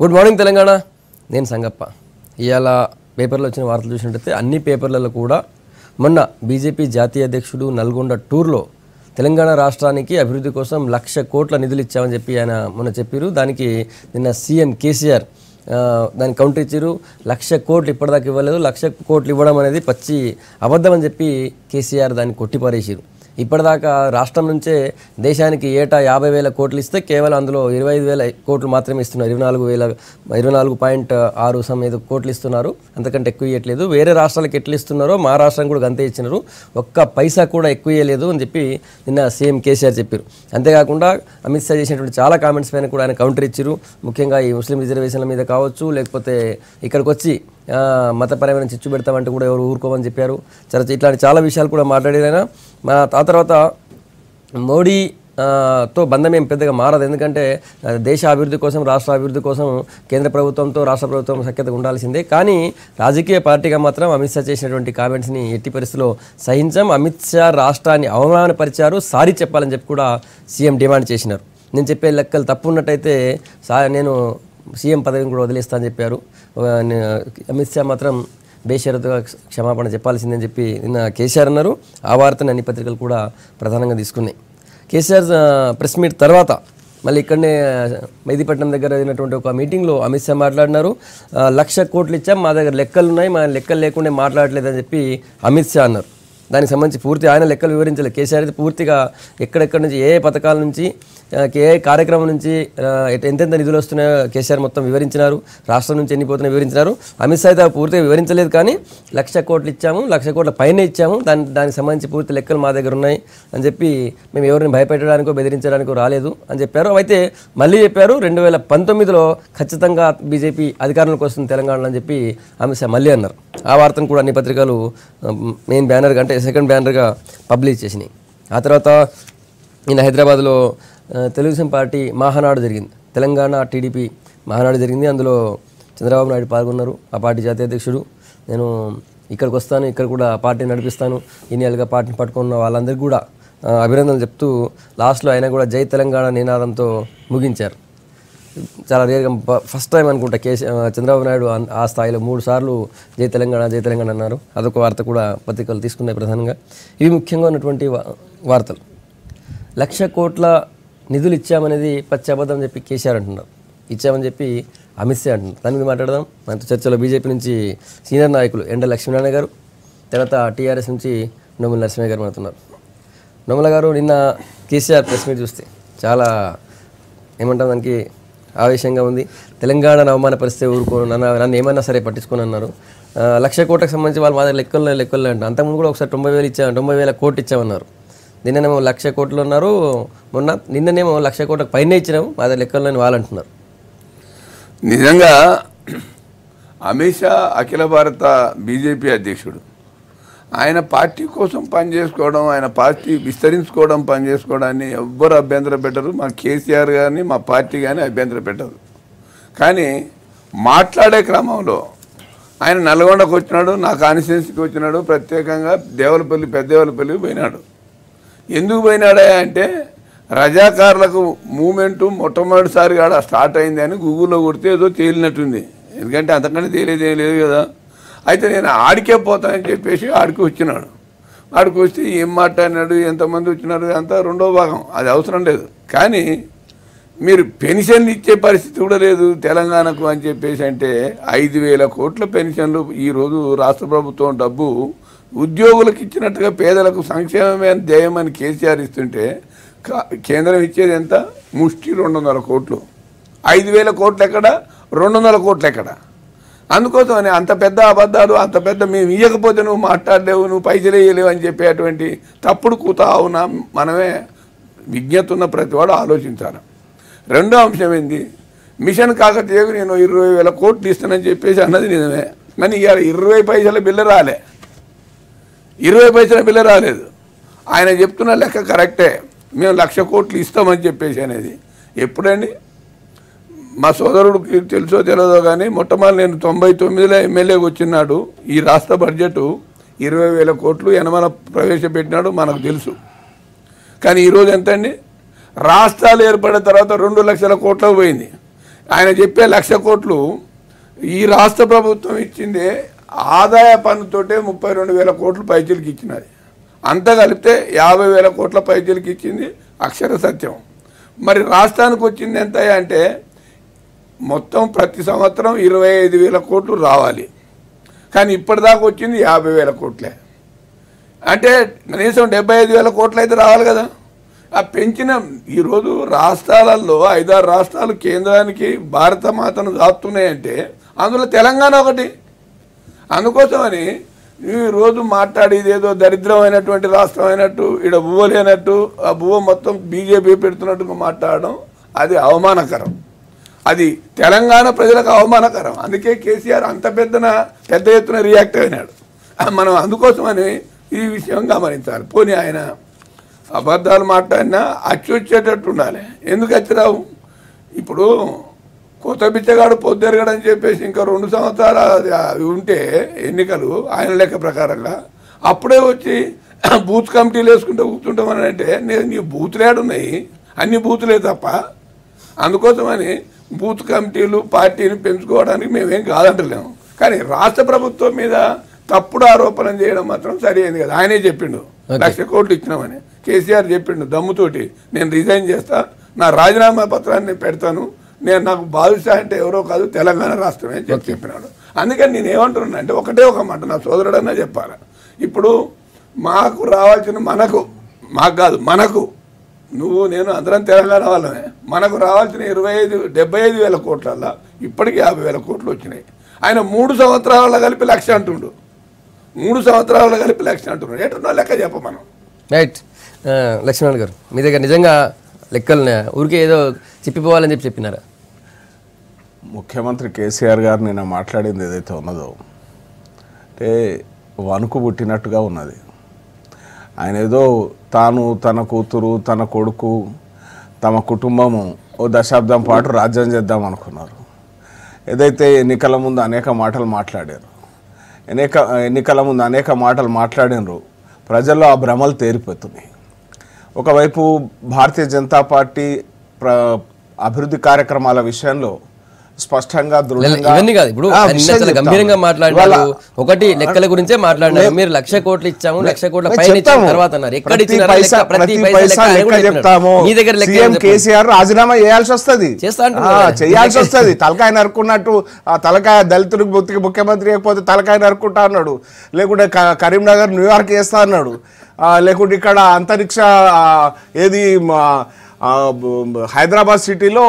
Good morning Telangana. నేను సంగప్ప. ఇవాళ పేపర్లో వచ్చిన వార్తలు చూసినట్టయితే అన్ని పేపర్లలో కూడా మొన్న బీజేపీ జాతీయ అధ్యక్షుడు నల్గొండ టూర్లో తెలంగాణ రాష్ట్రానికి అభివృద్ధి కోసం 1,00,000 కోట్ల నిధులు ఇచ్చామని చెప్పి ఆయన మొన్న చెప్పారు. దానికి నిన్న సీఎం కేసీఆర్ దానికి కౌంటర్ ఇచ్చారు. 1,00,000 కోట్లు ఇప్పటిదాకా ఇవ్వలేదు, 1,00,000 కోట్లు ఇవ్వడం అనేది పచ్చి అబద్ధం అని చెప్పి కేసీఆర్ దాన్ని కొట్టిపారేసారు. ఇప్పటిదాకా రాష్ట్రం నుంచే దేశానికి ఏటా 50,000 కోట్లు ఇస్తే కేవలం అందులో 25,000 కోట్లు మాత్రమే ఇస్తున్నారు. 24.6 కోట్లు ఇస్తున్నారు, అంతకంటే ఎక్కువ ఇవ్వట్లేదు. వేరే రాష్ట్రాలకు ఎట్లు ఇస్తున్నారో మా రాష్ట్రం కూడా అంతే ఇచ్చినారు, ఒక్క పైసా కూడా ఎక్కువ ఇవ్వలేదు అని చెప్పి నిన్న సీఎం కేసీఆర్ చెప్పారు. అంతేకాకుండా అమిత్ షా చేసినటువంటి చాలా కామెంట్స్ పైన కూడా ఆయన కౌంటర్ ఇచ్చారు. ముఖ్యంగా ఈ ముస్లిం రిజర్వేషన్ల మీద కావచ్చు, లేకపోతే ఇక్కడికి వచ్చి మతపరమైన చిచ్చు పెడతామంటే కూడా ఎవరు ఊరుకోమని చెప్పారు. ఇట్లాంటి చాలా విషయాలు కూడా మాట్లాడారైనా. ఆ తర్వాత మోడీతో బంధం ఏం పెద్దగా మారదు, ఎందుకంటే దేశ అభివృద్ధి కోసం, రాష్ట్ర అభివృద్ధి కోసం కేంద్ర ప్రభుత్వంతో రాష్ట్ర ప్రభుత్వం సఖ్యతగా ఉండాల్సిందే. కానీ రాజకీయ పార్టీగా మాత్రం అమిత్ షా చేసినటువంటి కామెంట్స్ని ఎట్టి పరిస్థితిలో సహించాం. అమిత్ షా రాష్ట్రాన్ని అవమానపరిచారు, సారీ చెప్పాలని చెప్పి కూడా సీఎం డిమాండ్ చేసినారు. నేను చెప్పే లెక్కలు తప్పు ఉన్నట్టయితే నేను సీఎం పదవిని కూడా వదిలేస్తానని చెప్పారు. అమిత్ షా మాత్రం బేషరతుగా క్షమాపణ చెప్పాల్సిందని చెప్పి నిన్న కేసీఆర్ అన్నారు. ఆ వార్తని అన్ని పత్రికలు కూడా ప్రధానంగా తీసుకున్నాయి. కేసీఆర్ ప్రెస్ మీట్ తర్వాత మళ్ళీ ఇక్కడనే మెహదీపట్నం దగ్గర అయినటువంటి ఒక మీటింగ్లో అమిత్ షా మాట్లాడినారు. 1,00,000 కోట్లు ఇచ్చాం, మా దగ్గర లెక్కలు ఉన్నాయి, మా లెక్కలు లేకుండా మాట్లాడలేదని చెప్పి అమిత్ షా అన్నారు. దానికి సంబంధించి పూర్తి ఆయన లెక్కలు వివరించలేదు. కేసీఆర్ అయితే పూర్తిగా ఎక్కడెక్కడి నుంచి ఏ పథకాల నుంచి ఏ కార్యక్రమం నుంచి ఎంతెంత నిధులు వస్తున్నాయో కేసీఆర్ మొత్తం వివరించినారు. రాష్ట్రం నుంచి ఎన్ని పోతున్నాయో వివరించినారు. అమిత్ షా అయితే పూర్తిగా వివరించలేదు, కానీ 1,00,000 కోట్లు ఇచ్చాము, 1,00,000 కోట్ల పైన ఇచ్చాము, దానికి సంబంధించి పూర్తి లెక్కలు మా దగ్గర ఉన్నాయి అని చెప్పి మేము ఎవరిని భయపెట్టడానికో బెదిరించడానికో రాలేదు అని చెప్పారు. అయితే మళ్ళీ చెప్పారు 2019లో ఖచ్చితంగా బీజేపీ అధికారంలోకి వస్తుంది తెలంగాణలో అని చెప్పి అమిత్ షా మళ్ళీ అన్నారు. ఆ వార్తను కూడా అన్ని పత్రికలు మెయిన్ బ్యానర్ అంటే సెకండ్ బ్యానర్గా పబ్లిష్ చేసినాయి. ఆ తర్వాత నిన్న హైదరాబాద్లో తెలుగుదేశం పార్టీ మహానాడు జరిగింది. తెలంగాణ టీడీపీ మహానాడు జరిగింది. అందులో చంద్రబాబు నాయుడు పాల్గొన్నారు. ఆ పార్టీ జాతీయ అధ్యక్షుడు. నేను ఇక్కడికి వస్తాను, ఇక్కడ కూడా పార్టీని నడిపిస్తాను, ఇన్నేళ్ళుగా పార్టీని పట్టుకున్న వాళ్ళందరికీ కూడా అభినందనలు చెప్తూ లాస్ట్లో ఆయన కూడా జై తెలంగాణ నినాదంతో ముగించారు. చాలా రేర్గా ఫస్ట్ టైం అనుకుంటా చంద్రబాబు నాయుడు ఆ స్థాయిలో 3 సార్లు జై తెలంగాణ జై తెలంగాణ అన్నారు. అదొక వార్త కూడా పత్రికలు తీసుకున్నాయి ప్రధానంగా. ఇవి ముఖ్యంగా ఉన్నటువంటి వార్తలు. 1,00,000 కోట్ల నిధులు ఇచ్చామనేది పచ్చి అబద్ధం చెప్పి కేసీఆర్ అంటున్నారు, ఇచ్చామని చెప్పి అమిత్ షా అంటున్నారు. దాని మీద మాట్లాడదాం. మనతో చర్చలో బీజేపీ నుంచి సీనియర్ నాయకులు ఎండ లక్ష్మీనారాయణ గారు, తర్వాత టీఆర్ఎస్ నుంచి నోముల నరసింహ గారు మాట్లాడుతున్నారు. నోముల గారు, నిన్న కేసీఆర్ ప్రెస్ మీట్ చూస్తే చాలా ఏమంటాం దానికి ఆవేశంగా ఉంది. తెలంగాణను అవమానపరిస్తే ఊరుకోను, నన్ను ఏమన్నా సరే పట్టించుకొని అన్నారు. 1,00,000 కోట్లకు సంబంధించి వాళ్ళు మా దగ్గర లెక్కలు అంటే అంతకుముందు కూడా ఒకసారి 90,000 కోట్లు ఇచ్చామన్నారు. నిన్ననేమో 1,00,000 కోట్లు ఉన్నారు, నిన్ననేమో 1,00,000 కోట్లకు పైన ఇచ్చినాము, మా దగ్గర లెక్కలని వాళ్ళు అంటున్నారు. నిజంగా అమిత్ షా అఖిల భారత బీజేపీ అధ్యక్షుడు. ఆయన పార్టీ కోసం పనిచేసుకోవడం, ఆయన పార్టీ విస్తరించుకోవడం, పనిచేసుకోవడాన్ని ఎవ్వరు అభ్యంతరం పెట్టరు. మా కేసీఆర్ కానీ మా పార్టీ కానీ అభ్యంతరం పెట్టరు. కానీ మాట్లాడే క్రమంలో ఆయన నల్గొండకు వచ్చినాడు, నా కాన్స్టిట్యున్సీకి వచ్చినాడు, ప్రత్యేకంగా పెద్దేవలపల్లి పోయినాడు. ఎందుకు పోయినాడా అంటే రజాకారులకు మూమెంటు మొట్టమొదటిసారిగా స్టార్ట్ అయింది అని గూగుల్లో కొడితే ఏదో తేలినట్టుంది. ఎందుకంటే అంతకంటే తేలేదేం లేదు కదా. అయితే నేను ఆడికే పోతానని చెప్పేసి ఆడికి వచ్చినాడు. ఆడికి వస్తే ఏం మాట్లాడినాడు, ఎంతమంది వచ్చినారు, అంతా రెండో భాగం, అది అవసరం లేదు. కానీ మీరు పెన్షన్లు ఇచ్చే పరిస్థితి కూడా లేదు తెలంగాణకు అని చెప్పేసి అంటే 5,000 కోట్ల పెన్షన్లు ఈరోజు రాష్ట్ర ప్రభుత్వం డబ్బు ఉద్యోగులకు ఇచ్చినట్టుగా పేదలకు సంక్షేమమే ధ్యేయమని కేసీఆర్ ఇస్తుంటే కేంద్రం ఇచ్చేది ఎంత? ముష్టి 200 కోట్లు. 5,000 కోట్లు ఎక్కడ, 200 కోట్లు ఎక్కడ? అందుకోసమని అంత పెద్ద అబద్ధాలు, అంత పెద్ద మేము ఇవ్వకపోతే నువ్వు మాట్లాడలేవు, నువ్వు పైసలు వేయలేవు అని చెప్పేటువంటి తప్పుడు కూత అవునా? మనమే విజ్ఞత ఉన్న ప్రతివాడు ఆలోచించాలి. రెండో అంశం ఏంది? మిషన్ కాకతీయకు నేను 20,000 కోట్లు ఇస్తానని చెప్పేసి అన్నది నిజమే, కానీ ఇవాళ 20 పైసల బిల్లు రాలే, 20 పైసల బిల్లు రాలేదు. ఆయన చెప్తున్న లెక్క కరెక్టే, మేము 1,00,000 కోట్లు ఇస్తామని చెప్పేసి అనేది ఎప్పుడండి? మా సోదరుడికి తెలుసో తెలియదో కానీ మొట్టమొదటి నేను 99లో ఎమ్మెల్యేకి వచ్చినాడు ఈ రాష్ట్ర బడ్జెట్ 20,000 కోట్లు యనమల ప్రవేశపెట్టినాడు, మనకు తెలుసు. కానీ ఈరోజు ఎంతండి? రాష్ట్రాలు ఏర్పడిన తర్వాత 2 లక్షల కోట్లకు పోయింది. ఆయన చెప్పే 1,00,000 కోట్లు ఈ రాష్ట్ర ప్రభుత్వం ఇచ్చిందే ఆదాయ పన్నుతోటే 32,000 కోట్లు పైచీలకి ఇచ్చినది. అంతా కలిపితే 50,000 కోట్ల పైచీలకి ఇచ్చింది అక్షర సత్యం. మరి రాష్ట్రానికి వచ్చింది ఎంత అంటే మొత్తం ప్రతి సంవత్సరం 25,000 కోట్లు రావాలి, కానీ ఇప్పటిదాకా వచ్చింది 50,000 కోట్లే. అంటే కనీసం 75,000 కోట్లు అయితే రావాలి కదా. ఆ పెంచిన ఈరోజు రాష్ట్రాలలో 5-6 రాష్ట్రాలు కేంద్రానికి భారత మాతను దాపుతున్నాయంటే అందులో తెలంగాణ ఒకటి. అందుకోసమని ఈరోజు మాట్లాడేది ఏదో దరిద్రమైనటువంటి రాష్ట్రం అయినట్టు, ఇక్కడ బువ్వ లేనట్టు, ఆ బువ్వ మొత్తం బీజేపీ పెడుతున్నట్టుగా మాట్లాడడం అది అవమానకరం. అది తెలంగాణ ప్రజలకు అవమానకరం. అందుకే కేసీఆర్ అంత పెద్ద ఎత్తున రియాక్ట్ అయినాడు. మనం అందుకోసమని ఈ విషయం గమనించాలి. పోనీ ఆయన అబద్ధాలు మాట్లాడినా అచ్చొచ్చేటట్టు ఉండాలి. ఎందుకు అచ్చిరావు? ఇప్పుడు కొత్త బిచ్చగాడు పొద్దురగడని చెప్పేసి ఇంకా 2 సంవత్సరాలు ఉంటే ఎన్నికలు ఆయన లెక్క ప్రకారంగా అప్పుడే వచ్చి బూత్ కమిటీలు వేసుకుంటూ కూర్చుంటామని అంటే నీ బూతులు ఏడున్నాయి? అన్ని బూతులే తప్ప. అందుకోసమని బూత్ కమిటీలు పార్టీని పెంచుకోవడానికి మేమేం కాదంటలేము. కానీ రాష్ట్ర ప్రభుత్వం మీద తప్పుడు ఆరోపణలు చేయడం మాత్రం సరైనది కదా. ఆయనే చెప్పిండు 1,00,000 కోట్లు ఇచ్చినామని. కేసీఆర్ చెప్పిండు దమ్ముతోటి, నేను రిజైన్ చేస్తా, నా రాజీనామా పత్రాన్ని పెడతాను, నాకు బాదుషా అంటే ఎవరో కాదు తెలంగాణ రాష్ట్రమే అని చెప్పినాడు. అందుకని నేను ఏమంటున్నా అంటే ఒకటే ఒక మాట నా సోదరుడన్నా చెప్పాలి. ఇప్పుడు మాకు రావాల్సిన మాకు కాదు, మనకు, నువ్వు నేను అందరం తెలంగాణ వాళ్ళమే, మనకు రావాల్సిన 75,000 కోట్లల్లో ఇప్పటికీ 50,000 కోట్లు వచ్చినాయి. ఆయన 3 సంవత్సరాల కలిపి 1,00,000 అంటుండు. 3 సంవత్సరాల కలిపి 1,00,000 అంటున్నాడు. ఎటున్నా లెక్క చెప్ప మనం. రైట్. లక్ష్మణ్ గారు, మీ దగ్గర నిజంగా లెక్కలు ఊరికే ఏదో చెప్పిపోవాలని చెప్పినారా? ముఖ్యమంత్రి కేసీఆర్ గారు నిన్న మాట్లాడింది ఏదైతే ఉన్నదో అంటే వణుకు పుట్టినట్టుగా ఉన్నది. ఆయన ఏదో తాను, తన కూతురు, తన కొడుకు, తమ కుటుంబము ఓ దశాబ్దం పాటు రాజ్యం చేద్దాం అనుకున్నారు. ఏదైతే ఎన్నికల ముందు అనేక మాటలు మాట్లాడారు, ఎన్నికల ముందు అనేక మాటలు మాట్లాడినరు, ప్రజల్లో ఆ భ్రమలు తేలిపోతున్నాయి. ఒకవైపు భారతీయ జనతా పార్టీ అభివృద్ధి కార్యక్రమాల విషయంలో స్పష్టంగా ఇవన్నీ కాదు. ఇప్పుడు గంభీరంగా మాట్లాడారు, ఒకటి లెక్కల గురించే మాట్లాడారు. మీరు 1,00,000 కోట్లు ఇచ్చాము, 1,00,000 కోట్ల పైన ఇచ్చిన తర్వాత అన్నారు. ఎక్కడ కేసీఆర్ రాజీనామా చేయాల్సి వస్తుంది, చేయాల్సి వస్తుంది. తలకాయ నరుకున్నట్టు తలకాయ దళితుడికి ముఖ్యమంత్రి అయిపోతే తలకాయ నరుకుంటా అన్నాడు, లేకుంటే కరీంనగర్ న్యూయార్క్ చేస్తా అన్నాడు, లేకుంటే ఇక్కడ అంతరిక్ష ఏది హైదరాబాద్ సిటీలో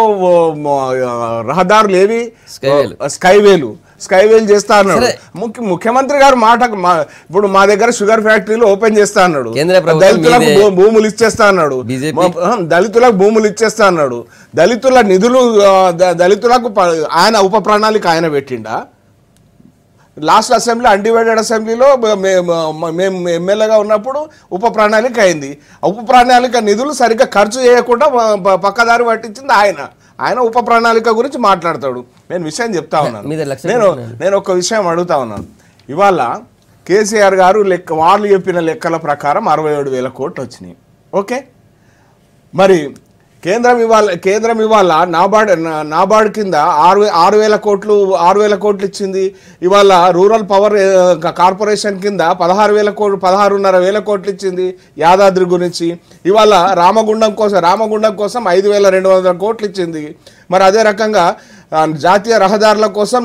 రహదారులు ఏవి స్కైవేలు చేస్తా అన్నాడు ముఖ్యమంత్రి గారు. ఇప్పుడు మా దగ్గర షుగర్ ఫ్యాక్టరీలు ఓపెన్ చేస్తా అన్నాడు, దళితులకు భూములు ఇచ్చేస్తా అన్నాడు, దళితులకు భూములు ఇచ్చేస్తా అన్నాడు. దళితుల నిధులు దళితులకు ఆయన ఉప ప్రణాళిక ఆయన పెట్టిండా? లాస్ట్ అసెంబ్లీ అన్డివైడెడ్ అసెంబ్లీలో మేము ఎమ్మెల్యేగా ఉన్నప్పుడు ఉప ప్రణాళిక అయింది. ఉప ప్రణాళిక నిధులు సరిగ్గా ఖర్చు చేయకుండా పక్కదారి పట్టించింది ఆయన ఉప ప్రణాళిక గురించి మాట్లాడతాడు. నేను విషయం చెప్తా ఉన్నాను. నేను ఒక విషయం అడుగుతా ఉన్నాను. ఇవాళ కేసీఆర్ గారు వాళ్ళు చెప్పిన లెక్కల ప్రకారం 67,000 కోట్లు వచ్చినాయి. ఓకే, మరి కేంద్రం ఇవాళ నాబార్డ్ కింద 6,000 కోట్లు ఇచ్చింది. ఇవాళ రూరల్ పవర్ కార్పొరేషన్ కింద 16,500 కోట్లు ఇచ్చింది యాదాద్రి గురించి. ఇవాళ రామగుండం కోసం 5,200 కోట్లు ఇచ్చింది. మరి అదే రకంగా జాతీయ రహదారుల కోసం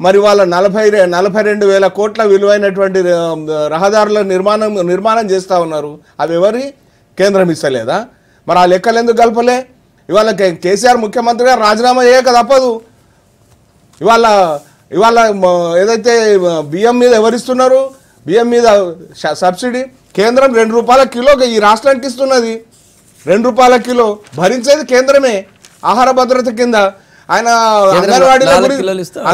మరి వాళ్ళ 42,000 కోట్ల విలువైనటువంటి రహదారుల నిర్మాణం చేస్తూ ఉన్నారు. అవి ఎవరి కేంద్రం ఇస్తలేదా? మరి ఆ లెక్కలు ఎందుకు కలపలే? ఇవాళ కేసీఆర్ ముఖ్యమంత్రిగా రాజీనామా చేయక తప్పదు. ఇవాళ ఏదైతే బియ్యం మీద ఎవరిస్తున్నారు, బియ్యం మీద సబ్సిడీ కేంద్రం 2 రూపాయల కిలో ఈ రాష్ట్రానికి ఇస్తున్నది. 2 రూపాయల కిలో భరించేది కేంద్రమే ఆహార భద్రత కింద. ఆయన అంగన్వాడీ 5 కిలోలు ఇస్తున్నారు,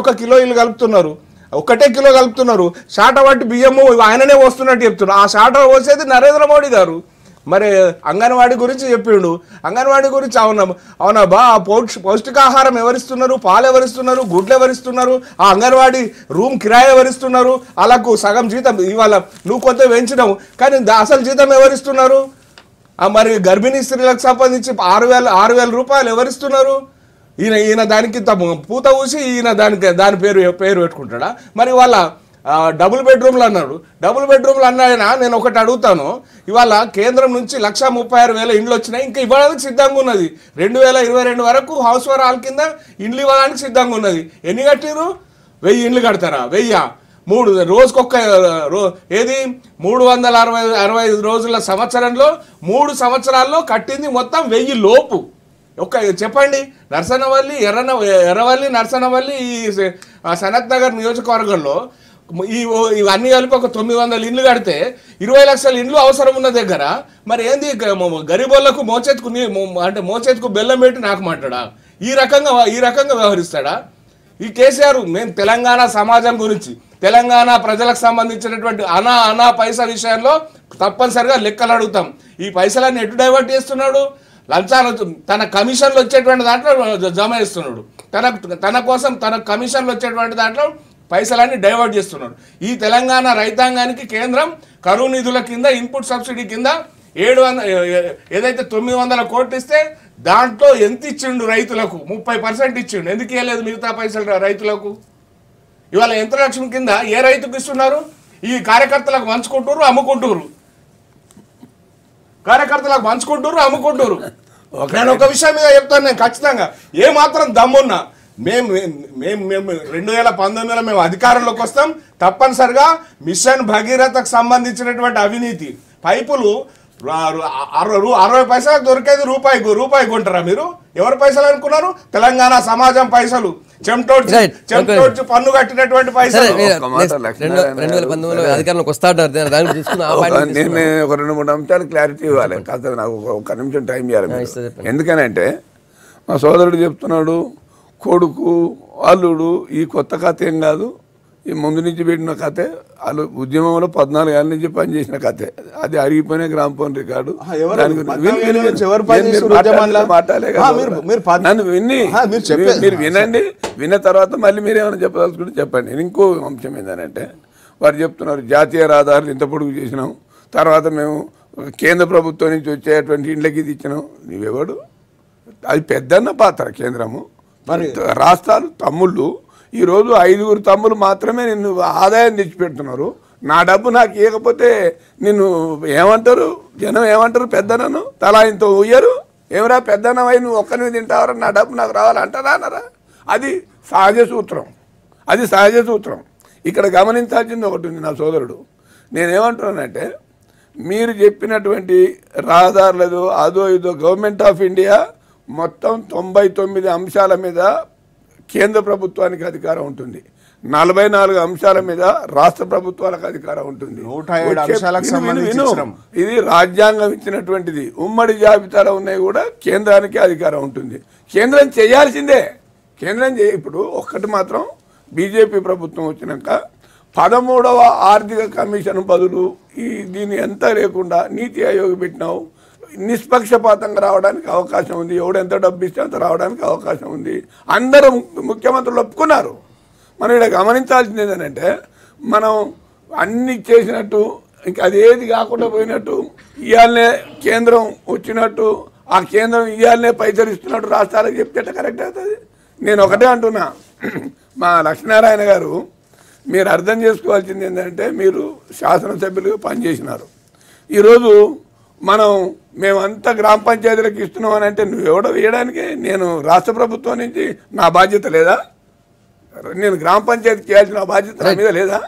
1 కిలో వీళ్ళు కలుపుతున్నారు, 1 కిలో కలుపుతున్నారు. షాట వాటి బియ్యము ఆయననే వస్తున్నట్టు చెప్తున్నారు. ఆ షాట పోసేది నరేంద్ర మోడీ గారు. మరి అంగన్వాడీ గురించి చెప్పిండు. అంగన్వాడీ గురించి అవునా బా పౌష్టికాహారం ఎవరిస్తున్నారు, పాలు ఎవరిస్తున్నారు, గుడ్లు ఎవరిస్తున్నారు, ఆ అంగన్వాడీ రూమ్ కిరాయి ఎవరిస్తున్నారు, అలాకు సగం జీతం ఇవాళ నువ్వు కొంత పెంచినావు కానీ అసలు జీతం ఎవరిస్తున్నారు? మరి గర్భిణీ స్త్రీలకు సంబంధించి 6,000 రూపాయలు ఎవరిస్తున్నారు? ఈయన దానికి పూత ఊసి ఈయన దాని పేరు పెట్టుకుంటాడా? మరి వాళ్ళ డబుల్ బెడ్రూమ్లు అన్నాడు. డబుల్ బెడ్రూమ్లు అన్నాయన నేను ఒకటి అడుగుతాను, ఇవాళ కేంద్రం నుంచి 1,36,000 ఇండ్లు వచ్చినాయి, ఇంకా ఇవ్వడానికి సిద్ధంగా ఉన్నది. 2022 వరకు హౌస్ ఫర్ ఆల్ కింద ఇండ్లు ఇవ్వడానికి సిద్ధంగా ఉన్నది. ఎన్ని కట్టిరు? 1000 ఇండ్లు కడతారా? 1000 రోజుకొక్క ఏది 365 రోజుల సంవత్సరంలో 3 సంవత్సరాల్లో కట్టింది మొత్తం 1000 లోపు. చెప్పండి, నర్సనవల్లి ఎర్రవల్లి నర్సనవల్లి ఈ సనత్ నగర్ నియోజకవర్గంలో ఇవన్నీ కలిపి ఒక 900 ఇండ్లు కడితే 20 లక్షల ఇండ్లు అవసరం ఉన్న దగ్గర మరి ఏంది గరీబోళ్లకు మోచేతుకు బెల్లం పెట్టి నాకు మాట్లాడా? ఈ రకంగా వ్యవహరిస్తాడా ఈ కేసీఆర్? మేము తెలంగాణ సమాజం గురించి, తెలంగాణ ప్రజలకు సంబంధించినటువంటి అనా పైసా విషయంలో తప్పనిసరిగా లెక్కలు అడుగుతాం. ఈ పైసలన్నీ ఎటు డైవర్ట్ చేస్తున్నాడు? లంచాలు తన కమిషన్లు వచ్చేటువంటి దాంట్లో జమ చేస్తున్నాడు. తన కోసం తన కమిషన్లు వచ్చేటువంటి దాంట్లో పైసలన్నీ డైవర్ట్ చేస్తున్నాడు. ఈ తెలంగాణ రైతాంగానికి కేంద్రం కరువు నిధుల కింద ఇన్పుట్ సబ్సిడీ కింద 700 ఏదైతే 900 కోట్లు ఇస్తే దాంట్లో ఎంత ఇచ్చిండు రైతులకు? 30% ఇచ్చిండు. ఎందుకు ఇవ్వలేదు మిగతా పైసలు రైతులకు? ఇవాళ యంత్రలక్ష్మి కింద ఏ రైతుకు ఇస్తున్నారు? ఈ కార్యకర్తలకు పంచుకుంటారు, అమ్ముకుంటారు. కార్యకర్తలకు పంచుకుంటారు, అమ్ముకుంటారు. నేను ఒక విషయం మీద చెప్తాను, నేను ఖచ్చితంగా ఏ మాత్రం దమ్మున్నా మేము 2019లో మేము అధికారంలోకి వస్తాం. తప్పనిసరిగా మిషన్ భగీరథకు సంబంధించినటువంటి అవినీతి పైపులు 60 పైసలకు దొరికేది రూపాయి కొంటారా మీరు? ఎవరి పైసలు అనుకున్నారు? తెలంగాణ సమాజం పైసలు, చెమటోడ్చి పన్ను కట్టినటువంటి పైసలు. 2019లో అధికారంలోకి వస్తాడు. నేను ఒక 2-3 అంశాలు క్లారిటీ ఇవ్వాలి. కాస్త నాకు ఒక నిమిషం టైం ఇవ్వాలి. ఎందుకనంటే మా సోదరుడు చెప్తున్నాడు, కొడుకు అల్లుడు ఈ కొత్త కథ ఏం కాదు, ఈ ముందు నుంచి పెట్టిన కథే. వాళ్ళు ఉద్యమంలో 14 ఏళ్ళ నుంచి పనిచేసిన కథే. అది అరిగిపోయిన గ్రామఫోన్ రికార్డు. మీరు వినండి, విన్న తర్వాత మళ్ళీ మీరు ఏమైనా చెప్పదలుచుకుంటే చెప్పండి. నేను ఇంకో అంశం ఏంటంటే వారు చెప్తున్నారు జాతీయ రహదారులు ఇంత పొడుగు చేసినాం, తర్వాత మేము కేంద్ర ప్రభుత్వం నుంచి వచ్చేటువంటి ఇండ్లకి ఇది ఇచ్చినాం. నువ్వెవడు? అది పెద్దన్న పాత్ర కేంద్రము. మరి రాష్ట్రాలు తమ్ముళ్ళు ఈరోజు 5 తమ్ముళ్ళు మాత్రమే నిన్ను ఆదాయం తెచ్చిపెడుతున్నారు. నా డబ్బు నాకు ఇవ్వకపోతే నిన్ను ఏమంటారు జనం? ఏమంటారు? పెద్దనను తలా ఇంత ఉయ్యరు. ఏమరా పెద్దనవై నువ్వు ఒక్కరిని తింటావరా, నా డబ్బు నాకు రావాలంటారా అన్నారా? అది సహజ సూత్రం, అది సహజ సూత్రం. ఇక్కడ గమనించాల్సింది ఒకటి ఉంది నా సోదరుడు. నేనేమంటున్నానంటే మీరు చెప్పినటువంటి రహదారులదో అదో ఇదో గవర్నమెంట్ ఆఫ్ ఇండియా మొత్తం 99 అంశాల మీద కేంద్ర ప్రభుత్వానికి అధికారం ఉంటుంది, 44 అంశాల మీద రాష్ట్ర ప్రభుత్వాలకు అధికారం ఉంటుంది. ఇది రాజ్యాంగం ఇచ్చినటువంటిది. ఉమ్మడి జాబితాలో ఉన్నాయి కూడా కేంద్రానికి అధికారం ఉంటుంది. కేంద్రం చేయాల్సిందే. ఇప్పుడు ఒక్కటి మాత్రం బీజేపీ ప్రభుత్వం వచ్చినాక 13వ ఆర్థిక కమిషన్ బదులు దీన్ని ఎంత లేకుండా నీతి ఆయోగ్ పెట్టినావు. నిష్పక్షపాతంగా రావడానికి అవకాశం ఉంది. ఎవడెంత డబ్బు ఇస్తే అంత రావడానికి అవకాశం ఉంది. అందరూ ముఖ్యమంత్రులు ఒప్పుకున్నారు. మనం ఇక్కడ గమనించాల్సింది ఏంటంటే మనం అన్ని చేసినట్టు ఇంకా అదేది కాకుండా పోయినట్టు ఇవాళనే కేంద్రం వచ్చినట్టు ఆ కేంద్రం ఇవాళనే పైసలు ఇస్తున్నట్టు రాష్ట్రాలకు చెప్తే కరెక్ట్ అవుతుంది. నేను ఒకటే అంటున్నా, మా లక్ష్మీనారాయణ గారు మీరు అర్థం చేసుకోవాల్సింది ఏంటంటే మీరు శాసనసభ్యులుగా పనిచేసినారు. ఈరోజు మేమంతా గ్రామ పంచాయతీలకు ఇస్తున్నాం అని అంటే నువ్వెవడో వేయడానికి? నేను రాష్ట్ర ప్రభుత్వం నుంచి నా బాధ్యత లేదా? నేను గ్రామ పంచాయతీ చేయాల్సిన బాధ్యత నా మీద లేదా?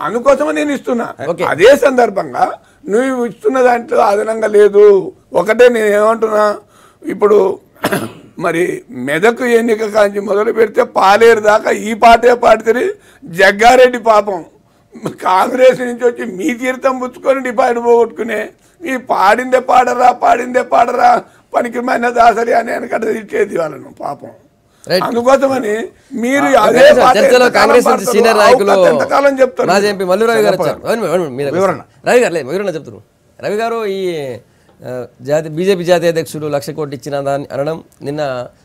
అందుకోసమే నేను ఇస్తున్నా. అదే సందర్భంగా నువ్వు ఇస్తున్న దాంట్లో అదనంగా లేదు. ఒకటే నేను ఏమంటున్నా, ఇప్పుడు మరి మెదక్ ఎన్నిక కాంచి మొదలు పెడితే పాలేరు దాకా ఈ పాటే పాడితే జగ్గారెడ్డి పాపం కాంగ్రెస్ నుంచి వచ్చి మీ తీర్థం పుచ్చుకొని డిపాజిట్ పోగొట్టుకునే ఈ పాడిందే పాడరా పనికి మన దాసరి అని వెనకట తిట్టేది వాళ్ళను పాపం. అందుకోసమని మీరు అదే కాంగ్రెస్ సీనియర్ నాయకులు ఎంతకాలం చెప్తారు. రవి గారు చెప్తారు. రవి గారు ఈ బీజేపీ జాతీయ అధ్యక్షుడు 1,00,000 కోట్లు ఇచ్చిన దాన్ని అనడం, నిన్న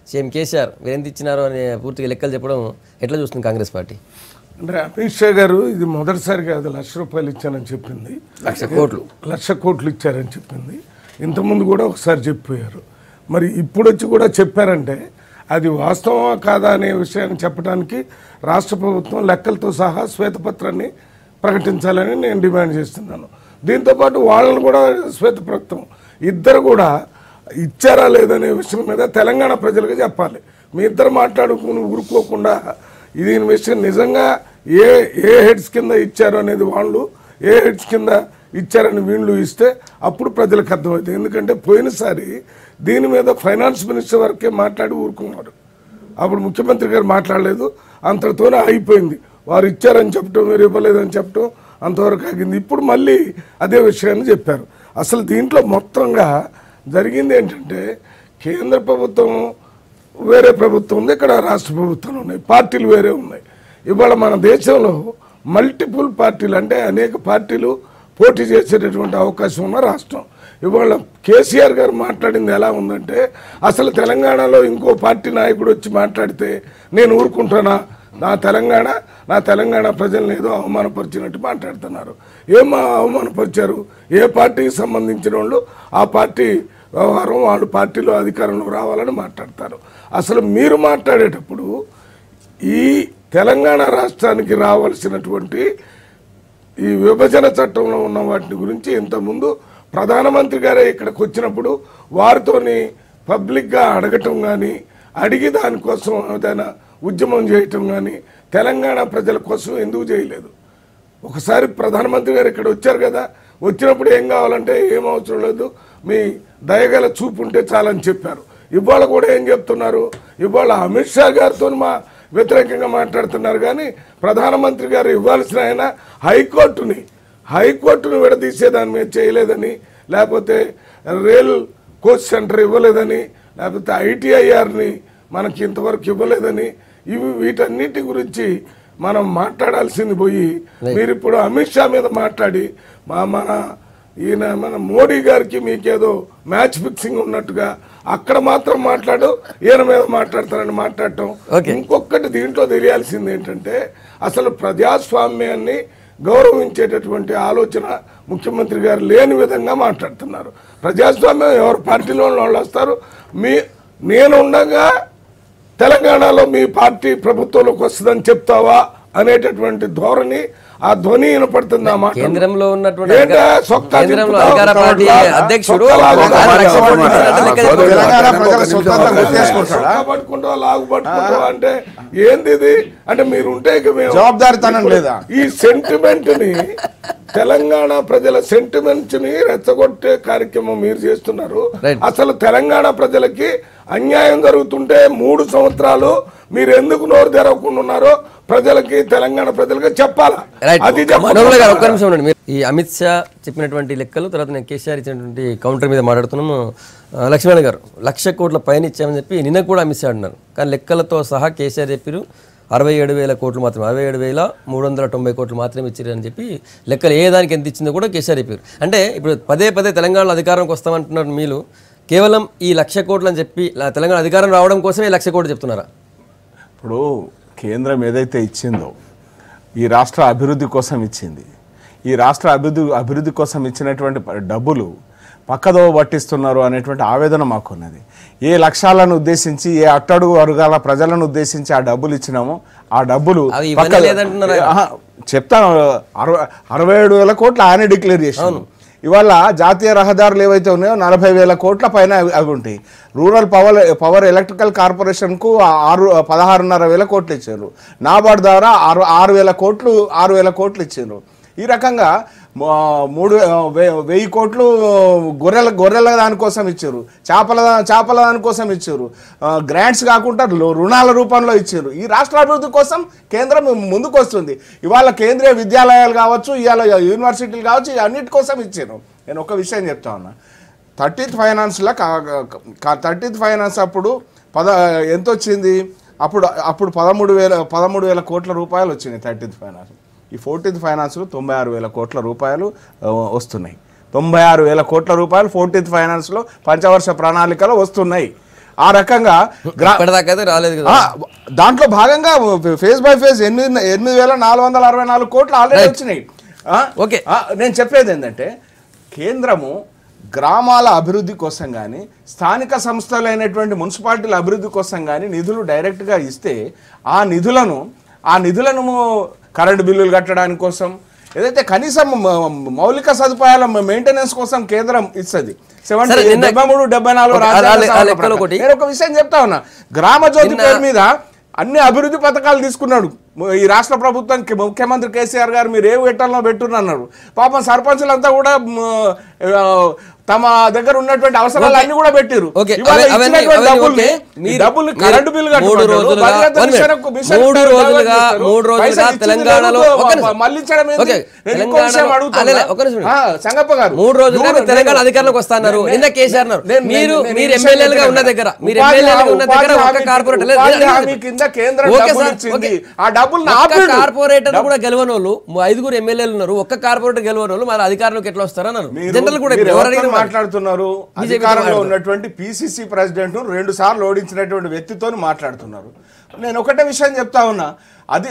సీఎం కేసీఆర్ మీరు ఎంత ఇచ్చినారో అని పూర్తిగా లెక్కలు చెప్పడం ఎట్లా చూస్తుంది కాంగ్రెస్ పార్టీ? అంటే అమిత్ షా గారు ఇది మొదటిసారి కాదు 1,00,000 రూపాయలు ఇచ్చానని చెప్పింది. 1,00,000 కోట్లు 1,00,000 కోట్లు ఇచ్చారని చెప్పింది. ఇంతకుముందు కూడా ఒకసారి చెప్పిపోయారు. మరి ఇప్పుడు వచ్చి కూడా చెప్పారంటే అది వాస్తవమా కాదా అనే విషయాన్ని చెప్పడానికి రాష్ట్ర ప్రభుత్వం లెక్కలతో సహా శ్వేతపత్రాన్ని ప్రకటించాలని నేను డిమాండ్ చేస్తున్నాను. దీంతోపాటు వాళ్ళని కూడా శ్వేతపత్రం ఇద్దరు కూడా ఇచ్చారా లేదనే విషయం మీద తెలంగాణ ప్రజలకు చెప్పాలి. మీ ఇద్దరు మాట్లాడుకుని ఊరుకోకుండా దీని విషయం నిజంగా ఏ హెడ్స్ కింద ఇచ్చారు అనేది వాళ్ళు, ఏ హెడ్స్ కింద ఇచ్చారని వీళ్ళు ఇస్తే అప్పుడు ప్రజలకు అర్థమవుతుంది. ఎందుకంటే పోయినసారి దీని మీద ఫైనాన్స్ మినిస్టర్ వరకే మాట్లాడి ఊరుకున్నారు. అప్పుడు ముఖ్యమంత్రి గారు మాట్లాడలేదు, అంతటితోనే అయిపోయింది. వారు ఇచ్చారని చెప్పడం, మీరు ఇవ్వలేదని చెప్పడం అంతవరకు ఆగింది. ఇప్పుడు మళ్ళీ అదే విషయాన్ని చెప్పారు. అసలు దీంట్లో మొత్తంగా జరిగింది ఏంటంటే కేంద్ర ప్రభుత్వం వేరే ప్రభుత్వం ఉంది, ఇక్కడ రాష్ట్ర ప్రభుత్వాలు ఉన్నాయి, పార్టీలు వేరే ఉన్నాయి. ఇవాళ మన దేశంలో మల్టిపుల్ పార్టీలు అంటే అనేక పార్టీలు పోటీ చేసేటటువంటి అవకాశం ఉన్న రాష్ట్రం. ఇవాళ కేసీఆర్ గారు మాట్లాడింది ఎలా ఉందంటే అసలు తెలంగాణలో ఇంకో పార్టీ నాయకుడు వచ్చి మాట్లాడితే నేను ఊరుకుంటానా, నా తెలంగాణ ప్రజల్ని ఏదో అవమానపరిచినట్టు మాట్లాడుతున్నారు. ఏం అవమానపరిచారు? ఏ పార్టీకి సంబంధించిన వాళ్ళు ఆ పార్టీ వ్యవహారం, వాళ్ళు పార్టీలో అధికారంలో రావాలని మాట్లాడతారు. అసలు మీరు మాట్లాడేటప్పుడు ఈ తెలంగాణ రాష్ట్రానికి రావాల్సినటువంటి ఈ విభజన చట్టంలో ఉన్న వాటి గురించి ఇంతకుముందు ప్రధానమంత్రి గారే ఇక్కడికి వచ్చినప్పుడు వారితోని పబ్లిక్గా అడగటం కానీ, అడిగి దానికోసం ఏదైనా ఉద్యమం చేయటం కానీ తెలంగాణ ప్రజల కోసం ఎందుకు చేయలేదు? ఒకసారి ప్రధానమంత్రి గారు ఇక్కడ వచ్చారు కదా, వచ్చినప్పుడు ఏం కావాలంటే ఏం అవసరం లేదు, మీ దయగల చూపు ఉంటే చాలని చెప్పారు. ఇవాళ కూడా ఏం చెప్తున్నారు? ఇవాళ అమిత్ షా గారితో వ్యతిరేకంగా మాట్లాడుతున్నారు. కానీ ప్రధానమంత్రి గారు ఇవ్వాల్సిన ఆయన హైకోర్టుని విడదీసే దాని మీద చేయలేదని, లేకపోతే రైల్ కోచ్ సెంటర్ ఇవ్వలేదని, లేకపోతే ఐటీఐఆర్ని మనకి ఇంతవరకు ఇవ్వలేదని, వీటన్నిటి గురించి మనం మాట్లాడాల్సింది పోయి మీరు ఇప్పుడు అమిత్ షా మీద మాట్లాడి మన మోడీ గారికి మీకేదో మ్యాచ్ ఫిక్సింగ్ ఉన్నట్టుగా అక్కడ మాత్రం మాట్లాడు, ఈయన మీద మాట్లాడతారని మాట్లాడటం. ఇంకొకటి దీంట్లో తెలియాల్సింది ఏంటంటే అసలు ప్రజాస్వామ్యాన్ని గౌరవించేటటువంటి ఆలోచన ముఖ్యమంత్రి గారు లేని విధంగా మాట్లాడుతున్నారు. ప్రజాస్వామ్యం ఎవరు పార్టీలో వాళ్ళు వస్తారు, నేను ఉండగా తెలంగాణలో మీ పార్టీ ప్రభుత్వంలోకి వస్తుందని చెప్తావా అనేటటువంటి ధోరణి, ఆ ధ్వని వినపడుతుంది. ఆ మాట కేంద్రంలో ఉన్నటువంటి లాగుపట్టుకుంటా అంటే ఏంది ఇది? అంటే మీరుంటే జవాబారితనం లేదా? ఈ సెంటిమెంట్ ని, తెలంగాణ ప్రజల సెంటిమెంట్స్ ని రెచ్చగొట్టే కార్యక్రమం మీరు చేస్తున్నారు. అసలు తెలంగాణ ప్రజలకి అన్యాయం జరుగుతుంటే 3 సంవత్సరాలు మీరు ఎందుకు నోరు తెరవకుండా ఉన్నారో ప్రజలకి, తెలంగాణ ప్రజలకి చెప్పాలా? అది ఒక్క నిమిషం ఉండండి. ఈ అమిత్ షా చెప్పినటువంటి లెక్కలు, తర్వాత నేను కేసీఆర్ ఇచ్చినటువంటి కౌంటర్ మీద మాట్లాడుతున్నాము. లక్ష్మణ్ గారు 1,00,000 కోట్ల పైన ఇచ్చామని చెప్పి నిన్న కూడా అమిత్ షా అన్నారు. కానీ లెక్కలతో సహా కేసీఆర్ చెప్పారు 67,000 కోట్లు మాత్రమే, 67,390 కోట్లు మాత్రమే ఇచ్చారని చెప్పి లెక్కలు ఏ దానికి ఎంత ఇచ్చిందో కూడా కేసీఆర్ చెప్పారు. అంటే ఇప్పుడు పదే తెలంగాణలో అధికారంకి వస్తామంటున్నారు మీరు, కేవలం ఈ 1,00,000 కోట్లు అని చెప్పి తెలంగాణ అధికారం రావడం కోసమే 1,00,000 కోట్లు చెప్తున్నారా? ఇప్పుడు కేంద్రం ఏదైతే ఇచ్చిందో ఈ రాష్ట్ర అభివృద్ధి కోసం ఇచ్చింది. ఈ రాష్ట్ర అభివృద్ధి కోసం ఇచ్చినటువంటి డబ్బులు పక్కదోవ పట్టిస్తున్నారు అనేటువంటి ఆవేదన మాకున్నది. ఏ లక్ష్యాలను ఉద్దేశించి, ఏ అట్టడుగు వర్గాల ప్రజలను ఉద్దేశించి ఆ డబ్బులు ఇచ్చినామో ఆ డబ్బులు చెప్తాను. 67,000 కోట్లు ఆయన డిక్లేర్ చేశాను. ఇవాళ జాతీయ రహదారులు ఏవైతే ఉన్నాయో 40,000 కోట్ల పైన అవి ఉంటాయి. రూరల్ పవర్ ఎలక్ట్రికల్ కార్పొరేషన్కు 16,500 కోట్లు ఇచ్చారు. నాబార్డ్ ద్వారా 6,000 కోట్లు ఇచ్చారు. ఈ రకంగా 1,000 కోట్లు గొర్రెల దానికోసం ఇచ్చారు, చేపల దానికోసం ఇచ్చారు, గ్రాంట్స్ కాకుండా రుణాల రూపంలో ఇచ్చారు. ఈ రాష్ట్ర అభివృద్ధి కోసం కేంద్రం ముందుకు వస్తుంది. ఇవాళ కేంద్రీయ విద్యాలయాలు కావచ్చు, ఇవాళ యూనివర్సిటీలు కావచ్చు, అన్నిటి కోసం ఇచ్చాను. నేను ఒక విషయం చెప్తా ఉన్నా. 30th ఫైనాన్స్ అప్పుడు ఎంత వచ్చింది? అప్పుడు 13,000 కోట్ల రూపాయలు వచ్చినాయి 30th ఫైనాన్స్. ఈ 14th ఫైనాన్స్లో 96,000 కోట్ల రూపాయలు వస్తున్నాయి. 96,000 కోట్ల రూపాయలు 14th ఫైనాన్స్లో పంచవర్ష ప్రణాళికలో వస్తున్నాయి. ఆ రకంగా రాలేదు. దాంట్లో భాగంగా ఫేజ్ బై ఫేజ్ 8,464 కోట్లు ఆల్రెడీ వచ్చినాయి. ఓకే, నేను చెప్పేది ఏంటంటే కేంద్రము గ్రామాల అభివృద్ధి కోసం కానీ స్థానిక సంస్థలైనటువంటి మున్సిపాలిటీల అభివృద్ధి కోసం కానీ నిధులు డైరెక్ట్గా ఇస్తే ఆ నిధులను కరెంటు బిల్లులు కట్టడానికి కోసం ఏదైతే కనీసం మౌలిక సదుపాయాల మెయింటెనెన్స్ కోసం కేంద్రం ఇస్తుంది 73-74 నేను ఒక విషయం చెప్తా ఉన్నా, గ్రామ జ్యోతి పేరు మీద అన్ని అభివృద్ధి పథకాలు తీసుకున్నాడు ఈ రాష్ట్ర ప్రభుత్వం. ముఖ్యమంత్రి కేసీఆర్ గారు మీరు ఏ పెట్టాలో పెట్టున్నారు. పాపం సర్పంచులంతా కూడా తమ దగ్గర ఉన్నటువంటి అవసరాలు అన్ని కూడా పెట్టారు. డబ్బులు కరెంటు బిల్లు తెలంగాణలో సంగప్ప గారు 3 రోజులుగా తెలంగాణ అధికారంలోకి వస్తున్నారు. నిన్న కేసీఆర్ మీరు ఎమ్మెల్యేలుగా ఉన్న దగ్గర ఒక్క కార్పొరేటర్ కూడా గెలవని వాళ్ళు 5 ఎమ్మెల్యేలు ఉన్నారు, ఒక్క కార్పొరేటర్ గెలవని వాళ్ళు మరి అధికారంలోకి ఎట్లా వస్తారన్నారు. జనరల్ కూడా మాట్లాడుతున్నారు. అధికారంలో ఉన్నటువంటి పిసిసి ప్రెసిడెంట్ 2 సార్లు ఓడించినటువంటి వ్యక్తితో మాట్లాడుతున్నారు. నేను ఒకటే విషయం చెప్తా ఉన్నా, అది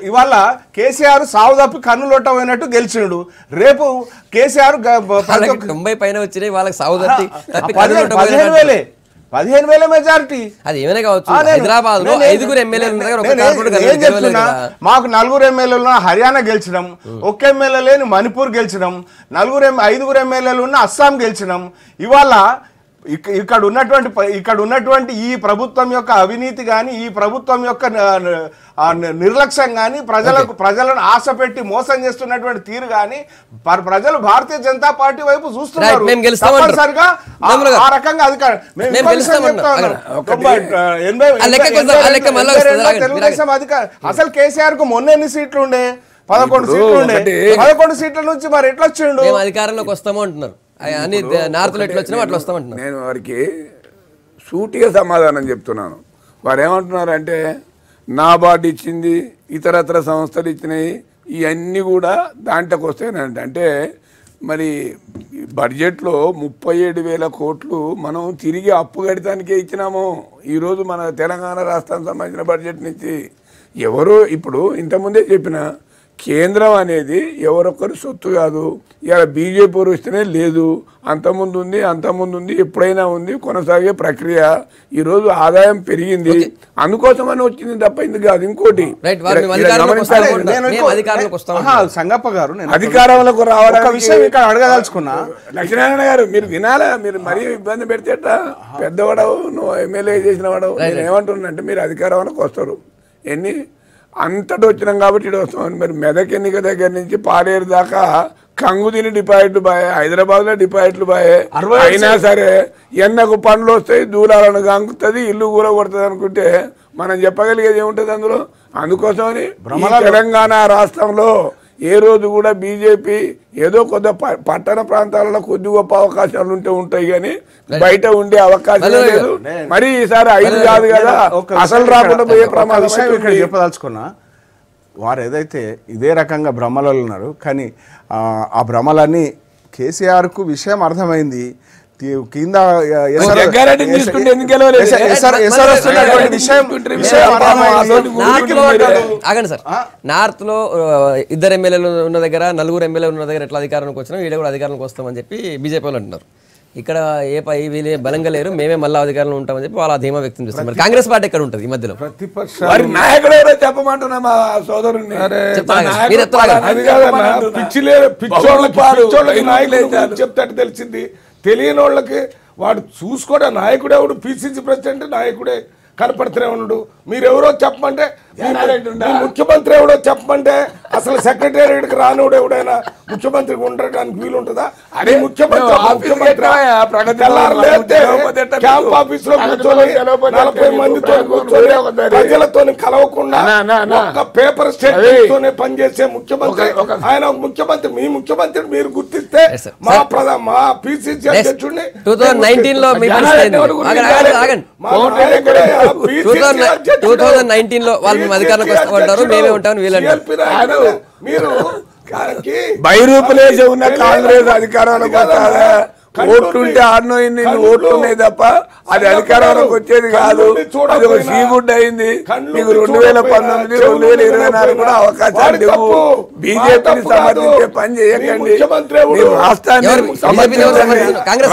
ఇవాళ కేసీఆర్ సావు తప్పి కన్నులోటమైనట్టు గెలిచిండు. రేపు కేసీఆర్ 90 పైన వచ్చినాయి, వాళ్ళకి సావు తప్పి 15,000 మెజారిటీ. అది ఏమైనా కావచ్చు. హైదరాబాద్ లో 5 ఎమ్మెల్యేలు మాకు 4 ఎమ్మెల్యేలు హర్యానా గెలిచినాం, 1 ఎమ్మెల్యే లేని మణిపూర్ గెలిచినాం, 5 ఎమ్మెల్యేలు ఉన్న అస్సాం గెలిచినాం. ఇవాళ ఇక్కడ ఉన్నటువంటి ఈ ప్రభుత్వం యొక్క అవినీతి కానీ, ఈ ప్రభుత్వం యొక్క నిర్లక్ష్యం కానీ, ప్రజలను ఆశ పెట్టి మోసం చేస్తున్నటువంటి తీరు కానీ ప్రజలు భారతీయ జనతా పార్టీ వైపు చూస్తున్నారు. తప్పనిసరిగా ఆ రకంగా అధికారం తెలుగుదేశం అధికారం. అసలు కేసీఆర్ కు మొన్న ఎన్ని సీట్లు ఉండే? 11 సీట్లు ఉండే. 11 సీట్ల నుంచి మరి ఎట్లా వచ్చిండు? అధికారంలోకి వస్తామో అంటున్నారు. నార్త్లో ఎట్లా వచ్చినా అట్లా వస్తామంటున్నారు. నేను వారికి సూటిగా సమాధానం చెప్తున్నాను. వారు ఏమంటున్నారంటే నాబార్డు ఇచ్చింది, ఇతరత్ర సంస్థలు ఇచ్చినాయి, ఇవన్నీ కూడా దాంట్లోకి వస్తాయనంటే. అంటే మరి బడ్జెట్లో 37,000 కోట్లు మనం తిరిగి అప్పు కడతానికే ఇచ్చినాము. ఈరోజు మన తెలంగాణ రాష్ట్రానికి సంబంధించిన బడ్జెట్ నుంచి ఎవరు ఇప్పుడు ఇంతకుముందే చెప్పిన కేంద్రం అనేది ఎవరొక్కరు సొత్తు కాదు. ఇలా బీజేపీ వస్తేనే లేదు, అంతకుముందు ఉంది, ఎప్పుడైనా ఉంది, కొనసాగే ప్రక్రియ. ఈరోజు ఆదాయం పెరిగింది, అందుకోసమని వచ్చింది తప్ప ఇందుకు కాదు. ఇంకోటి సంగప్ప గారు అధికారంలోకి రావడానికి విషయం ఇక్కడ అడగదలుచుకున్నా. లక్ష్మీనారాయణ గారు మీరు వినాలా? మీరు మరీ ఇబ్బంది పెడితేట పెద్దవాడవు, నువ్వు ఎమ్మెల్యే చేసిన వాడవు. నేను ఏమంటున్నానంటే మీరు అధికారంలోకి వస్తారు, ఎన్ని అంతటి వచ్చినాం కాబట్టి ఇటు వస్తామని. మరి మెదక్ ఎన్నిక దగ్గర నుంచి పాడేరు దాకా కంగుదిని డిపాజిట్లు బాయే, హైదరాబాద్లో డిపాజిట్లు బాయే. అయినా సరే ఎన్నకు పనులు వస్తాయి, దూరాలను గంకుతుంది, ఇల్లు కూర కొడుతుంది అనుకుంటే మనం చెప్పగలిగేది ఏముంటుంది అందులో? అందుకోసమని తెలంగాణ రాష్ట్రంలో ఏ రోజు కూడా బీజేపీ ఏదో కొద్ది పట్టణ ప్రాంతాలలో కొద్ది గొప్ప అవకాశాలు ఉంటాయి కానీ బయట ఉండే అవకాశం లేదు. మరి ఈసారి 5 కాదు కదా, అసలు రాకుండా పోయే ప్రమాదం. ఇక్కడ చెప్పదలుచుకున్నా, వారు ఏదైతే ఇదే రకంగా భ్రమలలో ఉన్నారు, కానీ ఆ భ్రమలన్నీ కేసీఆర్కు విషయం అర్థమైంది. కింద ఆగండి సార్, నార్త్ లో 2 ఎమ్మెల్యేలు ఉన్న దగ్గర 4 ఎమ్మెల్యేలు ఉన్న దగ్గర ఎట్లా అధికారానికి వచ్చినా ఈడ కూడా అధికారానికి వస్తామని చెప్పి బీజేపీ వాళ్ళు అంటున్నారు. ఇక్కడ వీళ్ళే బలంగా లేరు, మేమే మళ్ళీ అధికారంలో ఉంటామని చెప్పి వాళ్ళ ధీమా వ్యక్తం చేస్తారు. మరి కాంగ్రెస్ పార్టీ ఎక్కడ ఉంటుంది ఈ మధ్యలో? నాయకుడు చెప్పమంటున్నా మా సోదరుని చెప్తాడు తెలిసింది. తెలియని వాళ్ళకి వాడు చూసుకోడా నాయకుడే, వాడు పిసిసి ప్రెసిడెంట్ నాయకుడే కనపడుతూనే ఉన్నాడు. మీరెవరో చెప్పమంటే, ముఖ్యమంత్రి ఎవడో చెప్పమంటే అసలు సెక్రటేరియట్కి రానివాడు ఎవడైనా ముఖ్యమంత్రికి ఉండడానికి వీలుంటుందా? అది ముఖ్యమంత్రి క్యాంప్ ఆఫీస్ లో కూర్చొని 40 మందితో కూర్చొని ప్రజలతో కలవకుండా ఒక్క పేపర్ స్టేట్మెంట్ తోనే పనిచేసే ముఖ్యమంత్రి ఆయన. ముఖ్యమంత్రి మీ ముఖ్యమంత్రి మీరు గుర్తిస్తే మా పిసిసి అధ్యక్షుడిని 2019 లో వాళ్ళు మేము అధికారంలోకి వస్తామంటారు, మేమే ఉంటామని వీళ్ళంటారు. బైరూపులేసి ఉన్న కాంగ్రెస్ అధికారంలోకి వస్తారా? ఓట్లుంటే ఆడనో ఇన్ని ఓట్లు ఉన్నాయి తప్ప అది అధికారంలోకి వచ్చేది కాదు. అది ఒక సీగుడ్ అయింది. మీకు 2019, 2024 కూడా అవకాశాలు లేవు. బీజేపీని సమర్థించే పని చేయకండి. రాష్ట్రాన్ని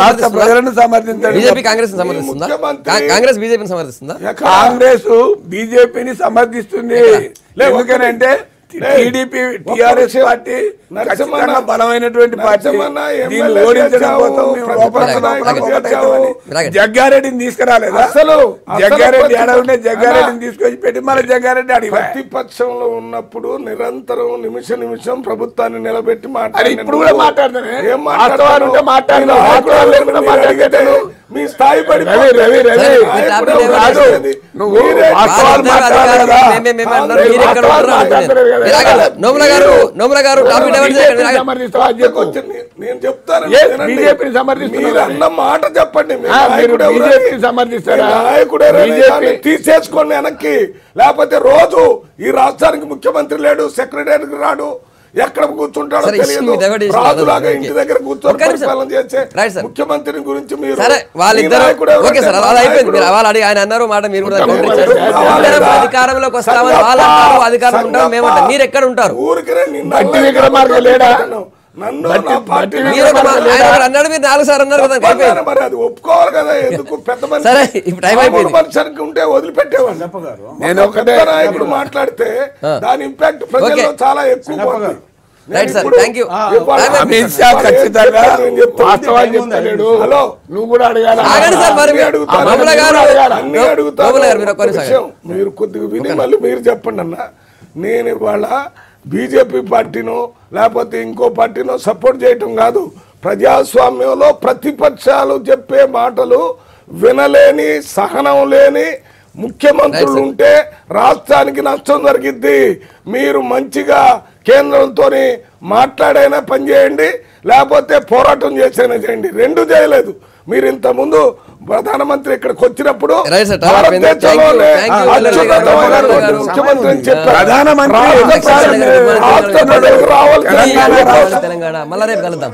రాష్ట్ర ప్రజలను సమర్థించండి. కాంగ్రెస్ బీజేపీని సమర్థిస్తుందా? కాంగ్రెస్ బీజేపీని సమర్థిస్తుంది. ఎందుకనంటే టీడీపీ టీఆర్ఎస్ పార్టీ బలమైనటువంటి పార్టీ. దీన్ని ఓడించడం జగ్గారెడ్డిని తీసుకురాలేదా? అసలు జగ్గారెడ్డి ఏడాది జగ్గారెడ్డిని తీసుకొచ్చి పెట్టి మళ్ళీ జగ్గారెడ్డి అడిగి ప్రతిపక్షంలో ఉన్నప్పుడు నిరంతరం నిమిషం ప్రభుత్వాన్ని నిలబెట్టి ఇప్పుడు కూడా మాట్లాడుతాను. మీ స్థాయి పడి నేను చెప్తాను అన్న మాట చెప్పండి. తీసేసుకోండి వెనక్కి. లేకపోతే రోజు ఈ రాష్ట్రానికి ముఖ్యమంత్రి లేడు, సెక్రటరీకి రాడు, ఎక్కడ కూర్చుంటాడో తెలియదు. రాజులాగా ఇంటి దగ్గర కూర్చొని పరిపాలన చేసే ముఖ్యమంత్రిని గురించి మీరు అధికారంలోకి వస్తామని వాళ్ళు అంటారు, అధికారంలో ఉంటారు మేమంటారు. మీరు ఎక్కడ ఉంటారు? ఊరికే నిన్న అన్నాడు, మీరు 4 సార్లు అన్నారు కదా. మరి అది ఒప్పుకోవాలి కదా. ఎందుకు పెద్ద మనిషికి ఉంటే వదిలిపెట్టేవాళ్ళు. నేను ఒకటే నాయకుడు మాట్లాడితే దాని ఇంపాక్ట్ ప్రజల్లో చాలా ఎక్కువ. అమిత్ షా ఖచ్చితంగా వాస్తవాలు చెప్తాడు. హలో, నువ్వు కూడా అడగాలి. మీరు కొద్దిగా విని మళ్ళీ మీరు చెప్పండి అన్న. నేను ఇవాళ బీజేపీ పార్టీనో లేకపోతే ఇంకో పార్టీనో సపోర్ట్ చేయటం కాదు. ప్రజాస్వామ్యంలో ప్రతిపక్షాలు చెప్పే మాటలు వినలేని, సహనం లేని ముఖ్యమంత్రులు ఉంటే రాష్ట్రానికి నష్టం జరిగిద్ది. మీరు మంచిగా కేంద్రంతో మాట్లాడైనా పనిచేయండి, లేకపోతే పోరాటం చేసైనా చేయండి. రెండు చేయలేదు. మీరు ఇంత ముందు ప్రధానమంత్రి ఇక్కడికి వచ్చినప్పుడు ముఖ్యమంత్రి తెలంగాణ మళ్ళా రేపు కలుద్దాం.